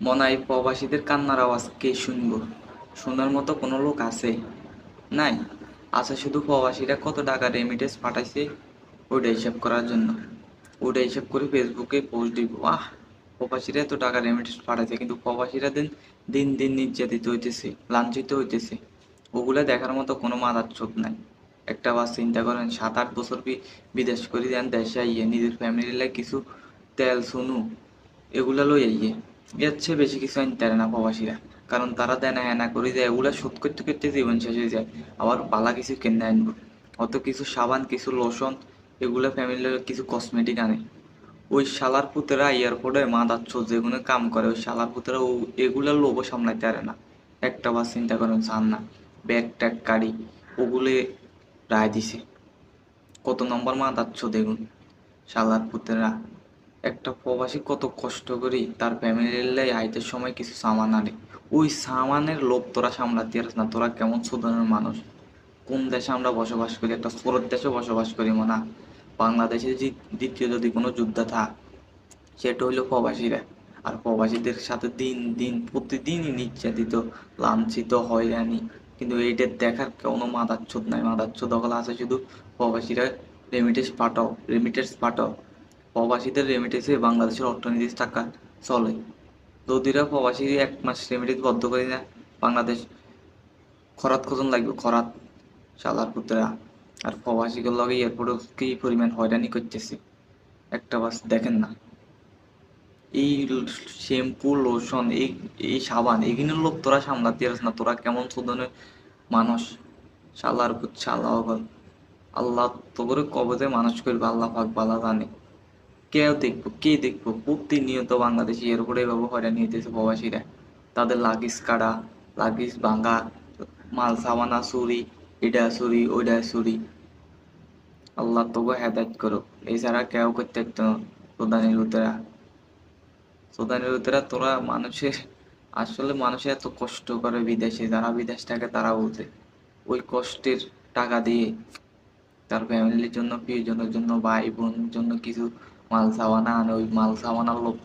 মনাই প্রবাসীদের কান্নার আওয়াজ কে শুনবো? শোনার মতো কোনো লোক আছে? নাই। আছে শুধু প্রবাসীরা কত টাকা রেমিটেন্স পাঠাইছে ওইটা হিসাব করার জন্য। ওইটা হিসাব করে ফেসবুকে পোস্ট দিব, প্রবাসীরা এত টাকা রেমিটেন্স পাঠাইছে, কিন্তু প্রবাসীরা দিন দিন দিন নির্যাতিত হইতেছে, লাঞ্ছিত হইতেছে। ওগুলা দেখার মতো কোনো মাথার চোখ নাই। একটা বার চিন্তা করেন, 7-8 বছর বিদেশ করে দেন, দেশে আইয়ে নিজের ফ্যামিলির লাগে কিছু তেল সুনু এগুলা লই আইয়ে এর চেয়ে বেশি কিছু আনতে পারে না প্রবাসীরা। কারণ তারা দেনা হেনা করে যায়, এগুলা শোধ করতে করতে জীবন শেষ হয়ে যায়। আবার পালা কিছু কিনে আনবো, অত কিছু সাবান, কিছু লোশন, এগুলা ফ্যামিলির কিছু কসমেটিক আনে। ওই শালার পুতেরা এয়ারপোর্টে মাদাচ্ছ যেগুলো কাম করে, ওই শালার পুতেরা এগুলার লোভও সামলাইতে পারে না। একটা বার চিন্তা করেন, চান না ব্যাগ ট্যাগ গাড়ি ওগুলো রায় দিছে। কত নম্বর মাদাচ্ছ দেখুন শালার পুতেরা। একটা প্রবাসী কত কষ্ট করি তার ফ্যামিলির আইতের সময় কিছু সামান আনে, ওই সামানের লোভ তোরা সামলাতে পারিস না। তোরা কেমন সুধনের মানুষ? কোন দেশে আমরা বসবাস করি? একটা সুরত দেশে বসবাস করি মনে। বাংলাদেশে দ্বিতীয় যদি কোনো যুদ্ধ থাক, সেটা হইলো প্রবাসীরা। আর প্রবাসীদের সাথে দিন দিন প্রতিদিনই নির্যাতিত, লাঞ্ছিত, হয়রানি। কিন্তু এইটা দেখার কোনো মাদাচ্ছুদ নাই। মাদাচ্ছুদ দখল আছে শুধু প্রবাসীরা রেমিটেন্স পাঠাও। প্রবাসীদের রেমিটেন্সে বাংলাদেশের অর্থনীতির টাকা চলে। যদিরা প্রবাসী 1 মাস রেমিটেন্স বদ্ধ করি না, বাংলাদেশ খরাত কজন লাগবে, খরাত শালার পুত্রা। আর প্রবাসীগুলো লগে এয়ারপোর্টে কি পরিমাণ হয়রানি করতেছে একটা বাস দেখেন না। এই শ্যাম্পু, লোশন, এই সাবান, এগুলোর লোক তোরা সামলাতে পারিস না। তোরা কেমন সুদনের মানুষ? শালার পুত শালা হল। আল্লাহ তো করে কবে মানুষ করবে আল্লাহ পাক বালা জানে। কে দেখবো? প্রতিনিয়ত বাংলাদেশি এয়ারপোর্টে এভাবে হয়রানি হইতেছে প্রবাসীরা। তাদের লাগেজ কাটা, লাগেজ ভাঙা, মাল সামানা চুরি, এটা চুরি ওইটা চুরি। আল্লাহ তবু হেদায়ত করো। এছাড়া কেউ করতে পারতো না। সুদানের উত্তরা তোরা মানুষের, আসলে মানুষের এত কষ্ট করে বিদেশে, যারা বিদেশ থাকে তারা বোঝে। ওই কষ্টের টাকা দিয়ে তার ফ্যামিলির জন্য, প্রিয়জনের জন্য, ভাই বোনের জন্য কিছু মাল সামানা আনে, ওই মাল সামানার লোক